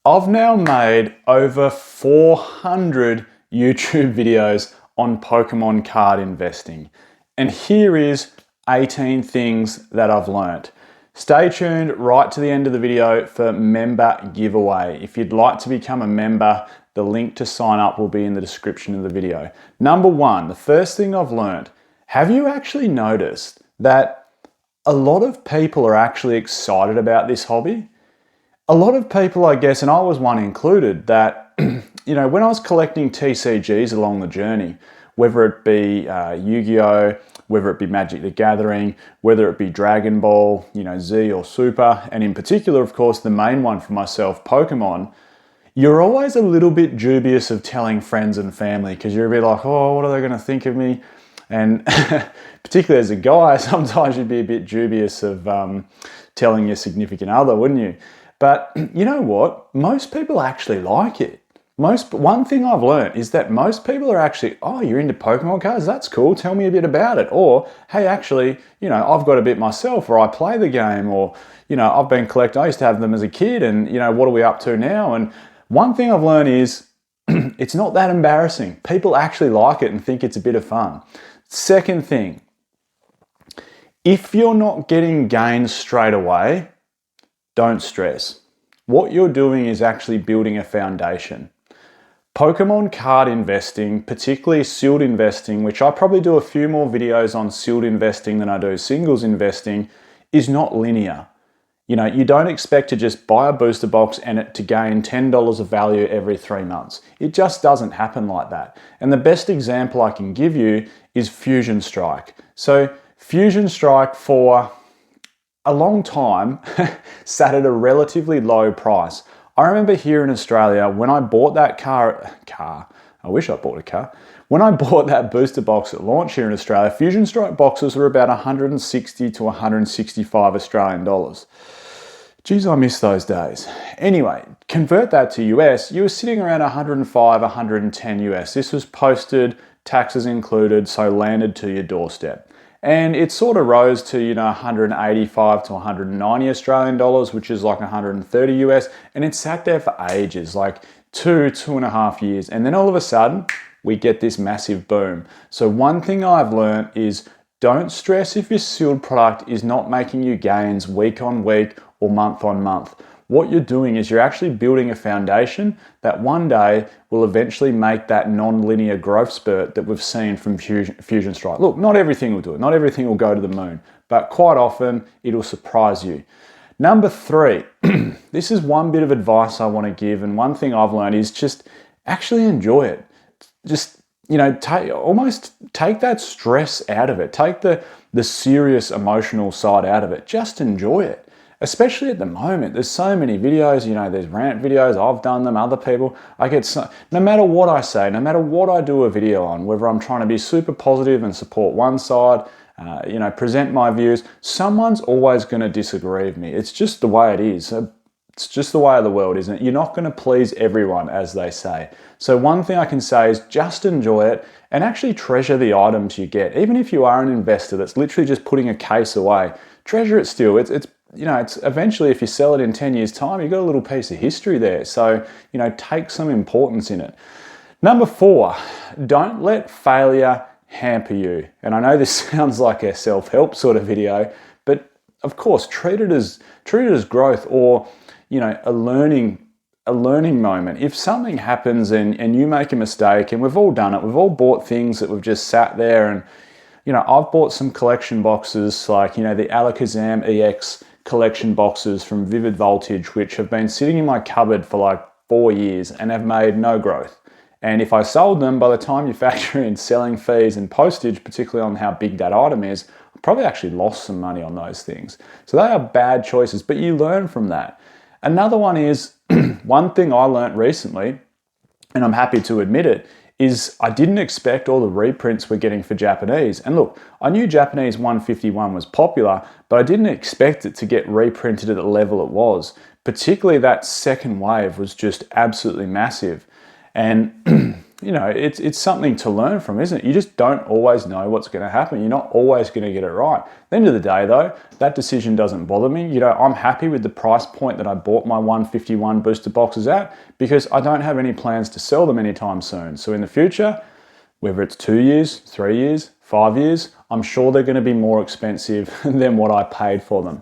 I've now made over 400 YouTube videos on Pokemon card investing. And here is 18 things that I've learnt. Stay tuned right to the end of the video for member giveaway. If you'd like to become a member, the link to sign up will be in the description of the video. Number one, the first thing I've learned, have you actually noticed that a lot of people are actually excited about this hobby? A lot of people, I guess, and I was one included, that, when I was collecting TCGs along the journey, whether it be Yu-Gi-Oh!, whether it be Magic the Gathering, whether it be Dragon Ball, Z or Super, and in particular, of course, the main one for myself, Pokemon, you're always a little bit dubious of telling friends and family because you're a bit like, oh, what are they going to think of me? And particularly as a guy, sometimes you'd be a bit dubious of telling your significant other, wouldn't you? But you know what? Most people actually like it. One thing I've learned is that most people are actually, oh, you're into Pokemon cards? That's cool. Tell me a bit about it. Or, hey, actually, I've got a bit myself, or I play the game, or, I've been collecting. I used to have them as a kid, and, what are we up to now? And one thing I've learned is it's not that embarrassing. People actually like it and think it's a bit of fun. Second thing, if you're not getting gains straight away, don't stress. What you're doing is actually building a foundation. Pokemon card investing, particularly sealed investing, which I probably do a few more videos on sealed investing than I do singles investing, is not linear. You don't expect to just buy a booster box and it to gain $10 of value every 3 months. It just doesn't happen like that. And the best example I can give you is Fusion Strike. So Fusion Strike for a long time sat at a relatively low price. I remember here in Australia when I bought that I wish I bought a car. When I bought that booster box at launch here in Australia, Fusion Strike boxes were about 160 to 165 Australian dollars. Geez, I miss those days. Anyway, convert that to US, you were sitting around 105, 110 US. This was posted, taxes included, so landed to your doorstep. And it sort of rose to, 185 to 190 Australian dollars, which is like 130 US. And it sat there for ages, like 2.5 years. And then all of a sudden, we get this massive boom. So one thing I've learned is don't stress if your sealed product is not making you gains week on week or month on month. What you're doing is you're actually building a foundation that one day will eventually make that non-linear growth spurt that we've seen from Fusion Strike. Look, not everything will do it. Not everything will go to the moon, but quite often it'll surprise you. Number 3, this is one bit of advice I want to give, and one thing I've learned is just actually enjoy it. Just, take that stress out of it. Take the serious emotional side out of it. Just enjoy it. Especially at the moment, there's so many videos, there's rant videos, I've done them, other people. No matter what I say, no matter what I do a video on, whether I'm trying to be super positive and support one side, present my views, someone's always going to disagree with me. It's just the way it is. It's just the way of the world, isn't it? You're not going to please everyone, as they say. So one thing I can say is just enjoy it and actually treasure the items you get. Even if you are an investor that's literally just putting a case away, treasure it still. It's eventually, if you sell it in 10 years' time, you've got a little piece of history there. So, take some importance in it. Number 4, don't let failure hamper you. And I know this sounds like a self-help sort of video, but of course, treat it as growth or, a learning moment. If something happens and you make a mistake, and we've all done it, we've all bought things that we've just sat there and, I've bought some collection boxes like, the Alakazam EX collection boxes from Vivid Voltage, which have been sitting in my cupboard for like 4 years and have made no growth. And if I sold them, by the time you factor in selling fees and postage, particularly on how big that item is, I probably actually lost some money on those things. So they are bad choices, but you learn from that. Another one is, one thing I learned recently, and I'm happy to admit it, is I didn't expect all the reprints we're getting for Japanese. And look, I knew Japanese 151 was popular, but I didn't expect it to get reprinted at the level it was. Particularly that second wave was just absolutely massive. And you know, it's something to learn from, isn't it? You just don't always know what's going to happen. You're not always going to get it right. At the end of the day, though, that decision doesn't bother me. You know, I'm happy with the price point that I bought my 151 booster boxes at, because I don't have any plans to sell them anytime soon. So in the future, whether it's 2 years, 3 years, 5 years, I'm sure they're going to be more expensive than what I paid for them.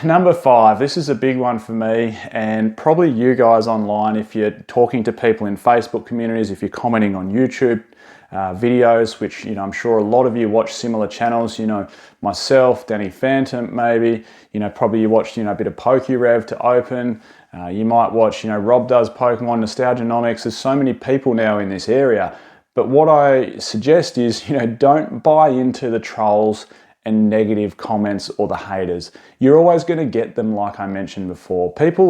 Number 5, this is a big one for me, and probably you guys online, if you're talking to people in Facebook communities, if you're commenting on YouTube videos, which, you know, I'm sure a lot of you watch similar channels, you know, myself, Danny Phantom maybe, you know, probably you watched, you know, a bit of PokeRev to open, you might watch, you know, Rob does Pokemon Nostalgianomics. There's so many people now in this area, but what I suggest is, you know, don't buy into the trolls and negative comments or the haters. You're always going to get them, like I mentioned before. People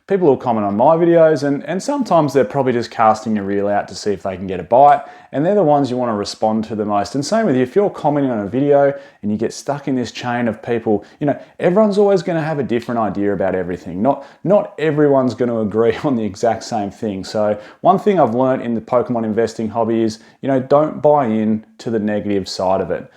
will comment on my videos, and sometimes they're probably just casting a reel out to see if they can get a bite, and they're the ones you want to respond to the most. And same with you, if you're commenting on a video and you get stuck in this chain of people, you know, everyone's always going to have a different idea about everything. Not everyone's going to agree on the exact same thing. So one thing I've learned in the Pokemon investing hobby is, you know, don't buy in to the negative side of it.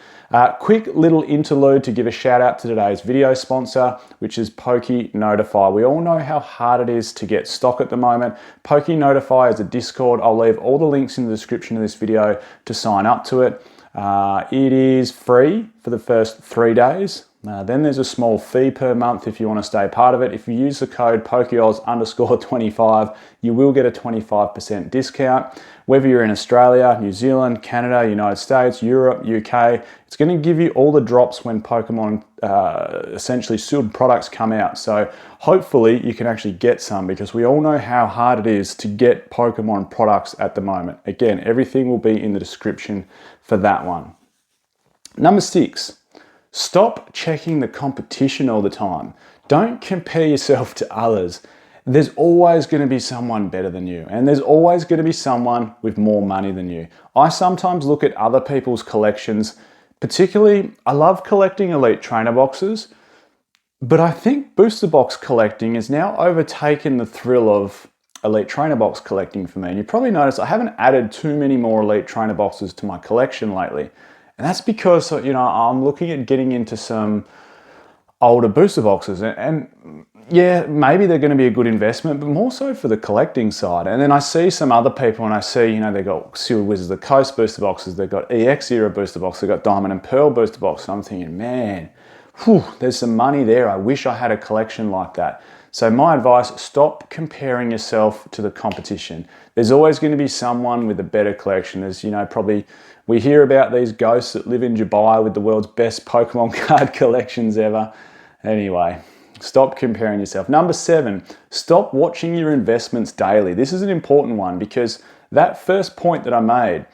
Quick little interlude to give a shout out to today's video sponsor, which is Pokenotify. We all know how hard it is to get stock at the moment. Pokenotify is a Discord. I'll leave all the links in the description of this video to sign up to it. It is free for the first 3 days. Then there's a small fee per month if you want to stay part of it. If you use the code PokeOz_25, you will get a 25% discount. Whether you're in Australia, New Zealand, Canada, United States, Europe, UK, it's going to give you all the drops when Pokemon essentially sealed products come out. So hopefully you can actually get some, because we all know how hard it is to get Pokemon products at the moment. Again, everything will be in the description for that one. Number 6. Stop checking the competition all the time. Don't compare yourself to others. There's always going to be someone better than you, and there's always going to be someone with more money than you. I sometimes look at other people's collections, particularly I love collecting Elite Trainer boxes, but I think booster box collecting has now overtaken the thrill of Elite Trainer box collecting for me. And you probably noticed I haven't added too many more Elite Trainer boxes to my collection lately. And that's because, you know, I'm looking at getting into some older booster boxes, and yeah, maybe they're going to be a good investment, but more so for the collecting side. And then I see some other people, and I see, you know, they've got Sealed Wizards of the Coast booster boxes, they've got EX era booster boxes, they've got Diamond and Pearl booster boxes. I'm thinking, man, there's some money there. I wish I had a collection like that. So my advice, stop comparing yourself to the competition. There's always going to be someone with a better collection. There's, you know, probably, we hear about these ghosts that live in Dubai with the world's best Pokemon card collections ever. Anyway, stop comparing yourself. Number 7, stop watching your investments daily. This is an important one, because that first point that I made,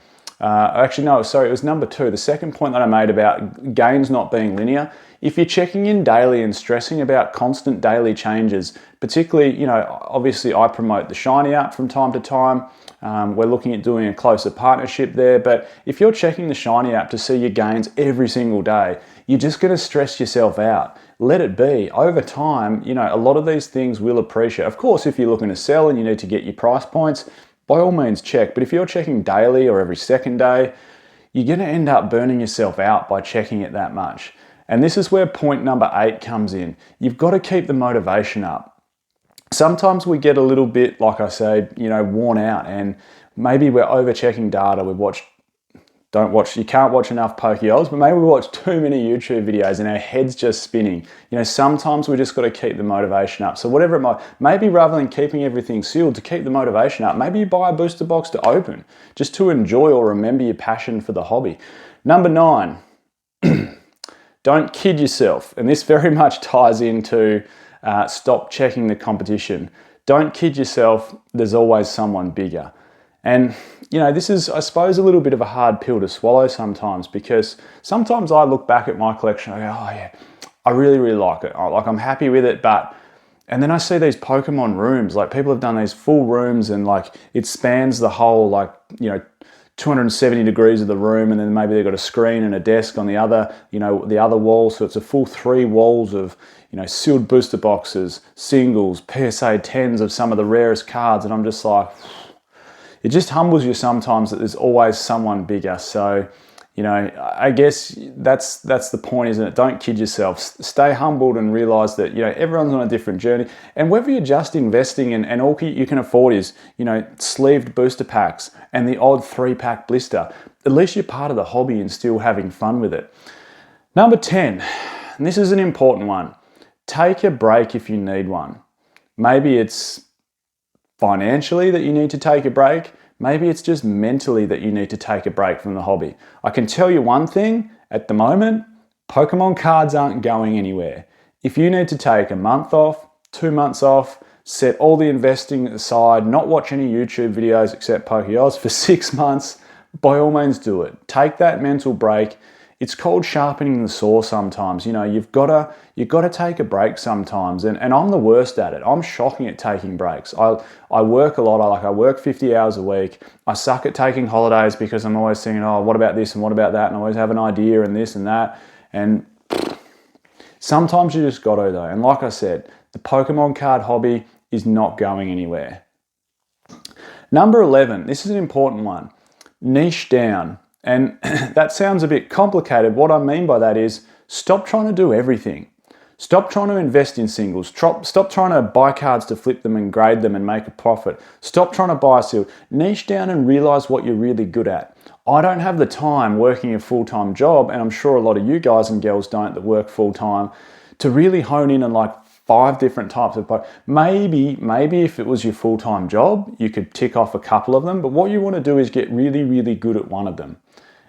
actually, no, sorry, it was number 2. The second point that I made about gains not being linear. If you're checking in daily and stressing about constant daily changes, particularly, you know, obviously I promote the Shiny app from time to time. We're looking at doing a closer partnership there, but if you're checking the Shiny app to see your gains every single day, you're just going to stress yourself out. Let it be. Over time, you know, a lot of these things will appreciate. Of course, if you're looking to sell and you need to get your price points, by all means check. But if you're checking daily or every second day, you're going to end up burning yourself out by checking it that much. And this is where point number 8 comes in. You've got to keep the motivation up. Sometimes we get a little bit, like I say, you know, worn out, and maybe we're over checking data. You can't watch enough Pokeoz, but maybe we watch too many YouTube videos and our head's just spinning. You know, sometimes we just got to keep the motivation up. So whatever it might, maybe rather than keeping everything sealed, to keep the motivation up, maybe you buy a booster box to open, just to enjoy or remember your passion for the hobby. Number 9, don't kid yourself. And this very much ties into stop checking the competition. Don't kid yourself, there's always someone bigger. And, you know, this is, I suppose, a little bit of a hard pill to swallow sometimes, because sometimes I look back at my collection and I go, oh yeah, I really, really like it. Like, I'm happy with it, but, and then I see these Pokemon rooms, like people have done these full rooms and like it spans the whole, like, you know, 270 degrees of the room, and then maybe they've got a screen and a desk on the other, the other wall. So it's a full 3 walls of, sealed booster boxes, singles, PSA 10s of some of the rarest cards. And I'm just like, it just humbles you sometimes that there's always someone bigger. So, I guess that's the point, isn't it? Don't kid yourself. Stay humbled and realize that, everyone's on a different journey. And whether you're just investing and all you can afford is, sleeved booster packs and the odd 3-pack blister, at least you're part of the hobby and still having fun with it. Number 10, and this is an important one. Take a break if you need one. Maybe it's financially that you need to take a break. Maybe it's just mentally that you need to take a break from the hobby. I can tell you one thing, at the moment, Pokemon cards aren't going anywhere. If you need to take a month off, 2 months off, set all the investing aside, not watch any YouTube videos except Pokeoz for 6 months, by all means do it. Take that mental break. It's called sharpening the saw sometimes. You've got to take a break sometimes. And I'm the worst at it. I'm shocking at taking breaks. I work a lot. I work 50 hours a week. I suck at taking holidays because I'm always thinking, oh, what about this and what about that? And I always have an idea and this and that. And sometimes you just got to though. And like I said, the Pokemon card hobby is not going anywhere. Number 11, this is an important one. Niche down. And that sounds a bit complicated. What I mean by that is stop trying to do everything. Stop trying to invest in singles. Stop trying to buy cards to flip them and grade them and make a profit. Stop trying to buy a seal. Niche down and realize what you're really good at. I don't have the time working a full-time job, and I'm sure a lot of you guys and girls don't that work full-time, to really hone in on like 5 different types of Maybe if it was your full-time job, you could tick off a couple of them, but what you want to do is get really, really good at one of them.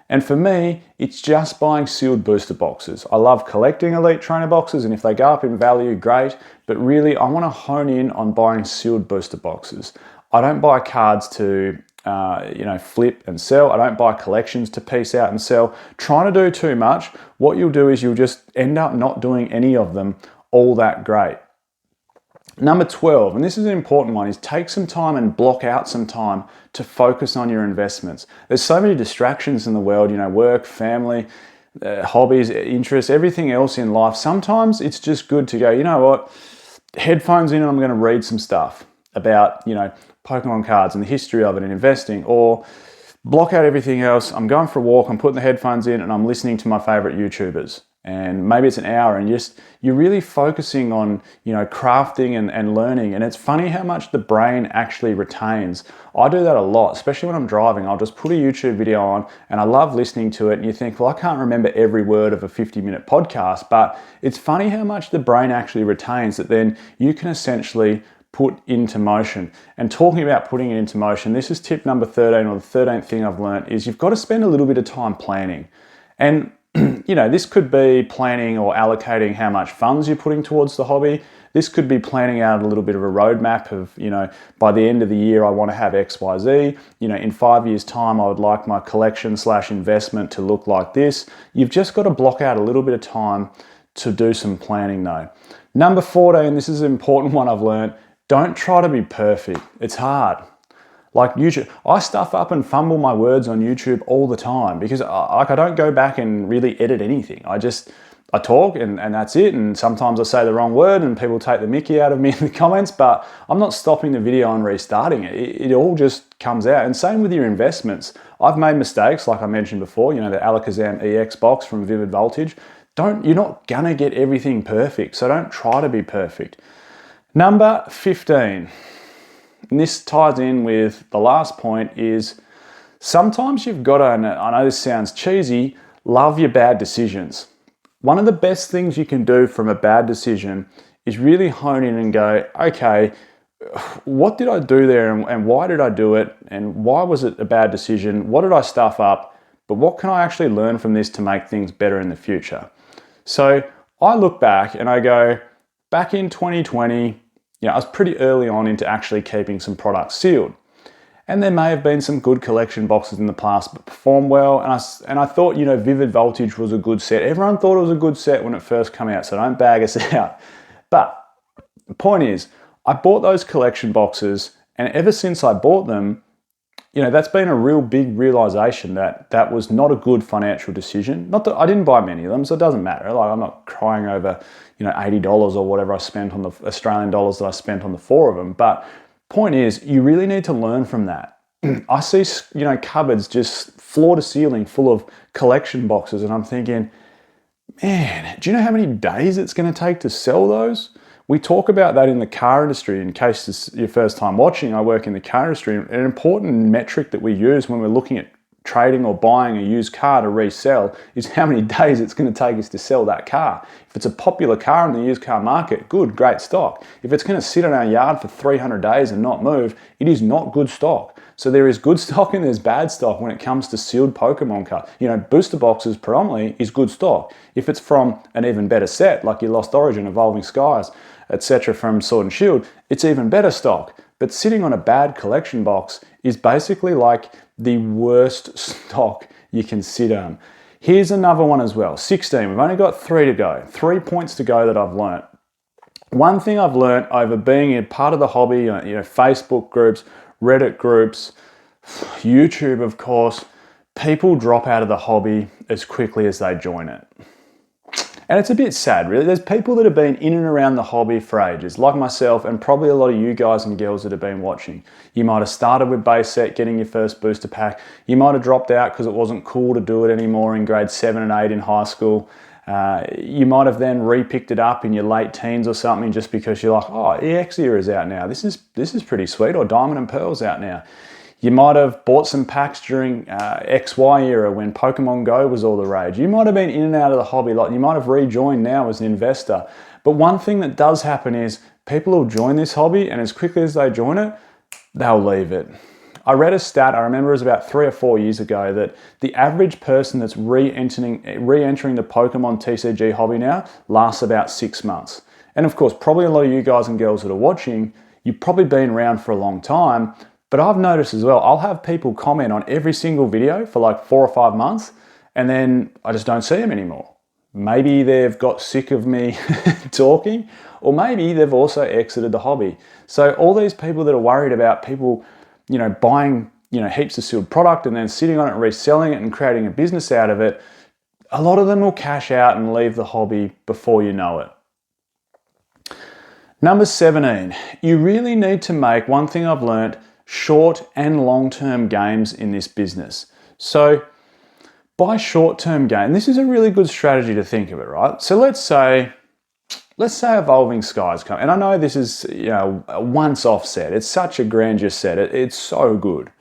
And for me, it's just buying sealed booster boxes. I love collecting elite trainer boxes, and if they go up in value, great. But really, I want to hone in on buying sealed booster boxes. I don't buy cards to, flip and sell. I don't buy collections to piece out and sell. Trying to do too much, what you'll do is you'll just end up not doing any of them all that great. Number 12, and this is an important one, is take some time and block out some time to focus on your investments. There's so many distractions in the world, work, family, hobbies, interests, everything else in life. Sometimes it's just good to go, you know what, headphones in and I'm going to read some stuff about, Pokemon cards and the history of it and investing, or block out everything else. I'm going for a walk, I'm putting the headphones in and I'm listening to my favorite YouTubers. And maybe it's an hour and you're really focusing on, crafting and learning. And it's funny how much the brain actually retains. I do that a lot, especially when I'm driving. I'll just put a YouTube video on and I love listening to it. And you think, well, I can't remember every word of a 50-minute podcast, but it's funny how much the brain actually retains that then you can essentially put into motion. And talking about putting it into motion, this is tip number 13, or the 13th thing I've learned, is you've got to spend a little bit of time planning. And this could be planning or allocating how much funds you're putting towards the hobby. This could be planning out a little bit of a roadmap of, by the end of the year, I want to have X, Y, Z. In 5 years' time, I would like my collection/investment to look like this. You've just got to block out a little bit of time to do some planning though. Number 14, this is an important one I've learned. Don't try to be perfect. It's hard. Like YouTube, I stuff up and fumble my words on YouTube all the time because I don't go back and really edit anything. I talk and that's it. And sometimes I say the wrong word and people take the mickey out of me in the comments, but I'm not stopping the video and restarting it. It all just comes out. And same with your investments. I've made mistakes, like I mentioned before, the Alakazam EX box from Vivid Voltage. You're not gonna get everything perfect, so don't try to be perfect. Number 15. And this ties in with the last point, is sometimes you've got to, and I know this sounds cheesy, love your bad decisions. One of the best things you can do from a bad decision is really hone in and go, okay, what did I do there and why did I do it? And why was it a bad decision? What did I stuff up? But what can I actually learn from this to make things better in the future? So I look back and I go, back in 2020, I was pretty early on into actually keeping some products sealed. And there may have been some good collection boxes in the past that performed well. And I thought, Vivid Voltage was a good set. Everyone thought it was a good set when it first came out, so don't bag us out. But the point is, I bought those collection boxes, and ever since I bought them, That's been a real big realization that that was not a good financial decision. Not that I didn't buy many of them, so it doesn't matter. Like, I'm not crying over, $80 or whatever I spent on the Australian dollars that I spent on the 4 of them. But point is, you really need to learn from that. I see, cupboards just floor to ceiling full of collection boxes, and I'm thinking, man, do you know how many days it's going to take to sell those? We talk about that in the car industry. In case this is your first time watching, I work in the car industry. An important metric that we use when we're looking at trading or buying a used car to resell is how many days it's going to take us to sell that car. If it's a popular car in the used car market, good, great stock. If it's going to sit in our yard for 300 days and not move, it is not good stock. So there is good stock and there's bad stock when it comes to sealed Pokemon cards. Booster boxes predominantly is good stock. If it's from an even better set, like your Lost Origin, Evolving Skies, etc. from Sword and Shield, it's even better stock. But sitting on a bad collection box is basically like the worst stock you can sit on. Here's another one as well, 16. We've only got 3 to go, 3 points to go that I've learnt. One thing I've learnt over being a part of the hobby, Facebook groups, Reddit groups, YouTube, of course, people drop out of the hobby as quickly as they join it. And it's a bit sad, really. There's people that have been in and around the hobby for ages, like myself, and probably a lot of you guys and girls that have been watching. You might have started with base set, getting your first booster pack. You might have dropped out because it wasn't cool to do it anymore in grade 7 and 8 in high school. You might have then re-picked it up in your late teens or something just because you're like, oh, EX era is out now. This is pretty sweet, or Diamond and Pearl's out now. You might have bought some packs during XY era when Pokemon Go was all the rage. You might have been in and out of the hobby. Like, you might have rejoined now as an investor. But one thing that does happen is people will join this hobby, and as quickly as they join it, they'll leave it. I read a stat, I remember it was about 3 or 4 years ago, that the average person that's re-entering the Pokemon TCG hobby now lasts about 6 months. And of course, probably a lot of you guys and girls that are watching, you've probably been around for a long time. But I've noticed as well, I'll have people comment on every single video for like 4 or 5 months, and then I just don't see them anymore. Maybe they've got sick of me talking, or maybe they've also exited the hobby. So all these people that are worried about people, buying, heaps of sealed product and then sitting on it and reselling it and creating a business out of it, a lot of them will cash out and leave the hobby before you know it. Number 17, you really need to make, one thing I've learned, short and long-term gains in this business. So by short-term gain, this is a really good strategy to think of it, right? So let's say Evolving Skies come, and I know this is a once-off set. It's such a grandiose set. It's so good.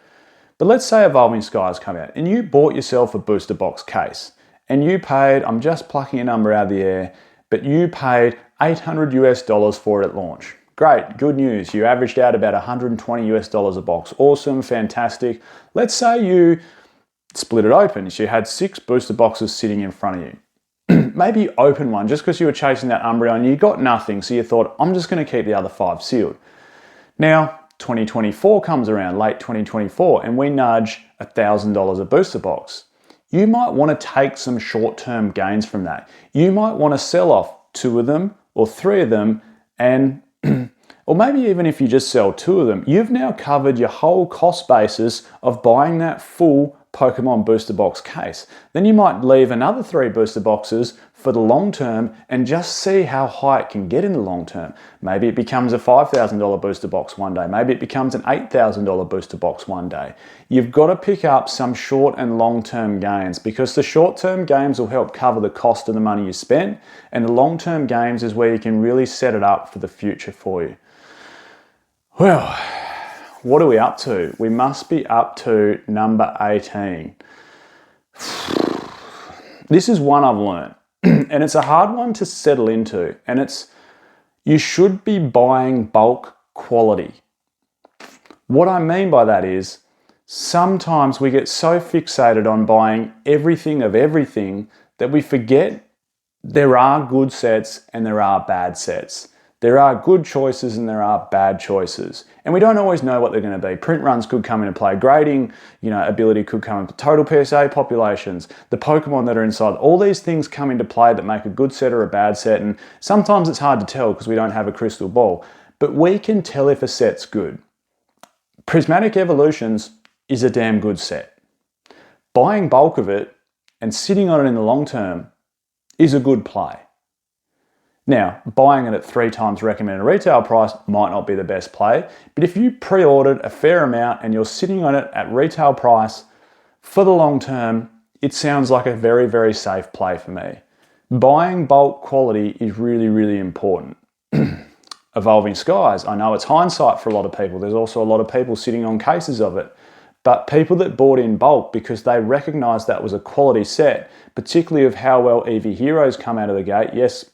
But let's say Evolving Skies come out, and you bought yourself a booster box case, and you paid, I'm just plucking a number out of the air, but you paid $800 for it at launch. Great, good news. You averaged out about $120 a box. Awesome, fantastic. Let's say you split it open. So you had 6 booster boxes sitting in front of you. Maybe you opened one just because you were chasing that Umbreon and you got nothing. So you thought, I'm just going to keep the other 5 sealed. Now, 2024 comes around, late 2024, and we nudge $1,000 a booster box. You might want to take some short-term gains from that. You might want to sell off 2 of them or 3 of them, and or maybe even if you just sell 2 of them, you've now covered your whole cost basis of buying that full Pokemon booster box case. Then you might leave another 3 booster boxes for the long term and just see how high it can get in the long term. Maybe it becomes a $5,000 booster box one day. Maybe it becomes an $8,000 booster box one day. You've got to pick up some short and long-term gains, because the short-term gains will help cover the cost of the money you spent, and the long-term gains is where you can really set it up for the future for you. Well, what are we up to? We must be up to number 18. This is one I've learned, and it's a hard one to settle into, and it's, you should be buying bulk quality. What I mean by that is, sometimes we get so fixated on buying everything of everything that we forget there are good sets and there are bad sets. There are good choices and there are bad choices. And we don't always know what they're going to be. Print runs could come into play. Grading, ability could come into total PSA populations, the Pokemon that are inside. All these things come into play that make a good set or a bad set. And sometimes it's hard to tell because we don't have a crystal ball. But we can tell if a set's good. Prismatic Evolutions is a damn good set. Buying bulk of it and sitting on it in the long term is a good play. Now, buying it at 3 times recommended retail price might not be the best play, but if you pre-ordered a fair amount and you're sitting on it at retail price for the long term, it sounds like a very, very safe play for me. Buying bulk quality is really, really important. Evolving Skies, I know it's hindsight for a lot of people. There's also a lot of people sitting on cases of it. But people that bought in bulk because they recognized that was a quality set, particularly of how well EV Heroes come out of the gate. Yes,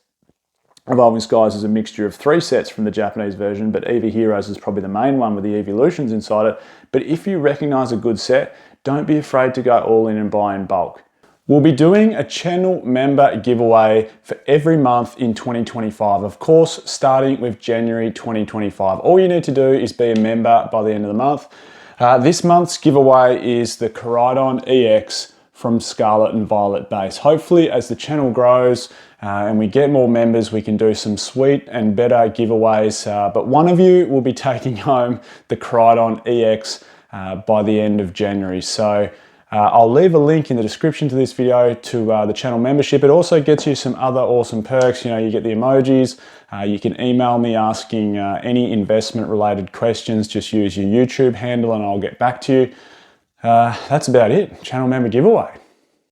Evolving Skies is a mixture of 3 sets from the Japanese version, but EV Heroes is probably the main one with the Evolutions inside it. But if you recognize a good set, don't be afraid to go all in and buy in bulk. We'll be doing a channel member giveaway for every month in 2025, of course, starting with January 2025. All you need to do is be a member by the end of the month. This month's giveaway is the Coridon EX from Scarlet and Violet base. Hopefully, as the channel grows and we get more members, we can do some sweet and better giveaways. But one of you will be taking home the Coridon EX by the end of January. So I'll leave a link in the description to this video to the channel membership. It also gets you some other awesome perks. You know, you get the emojis. You can email me asking any investment related questions. Just use your YouTube handle and I'll get back to you. That's about it. Channel member giveaway.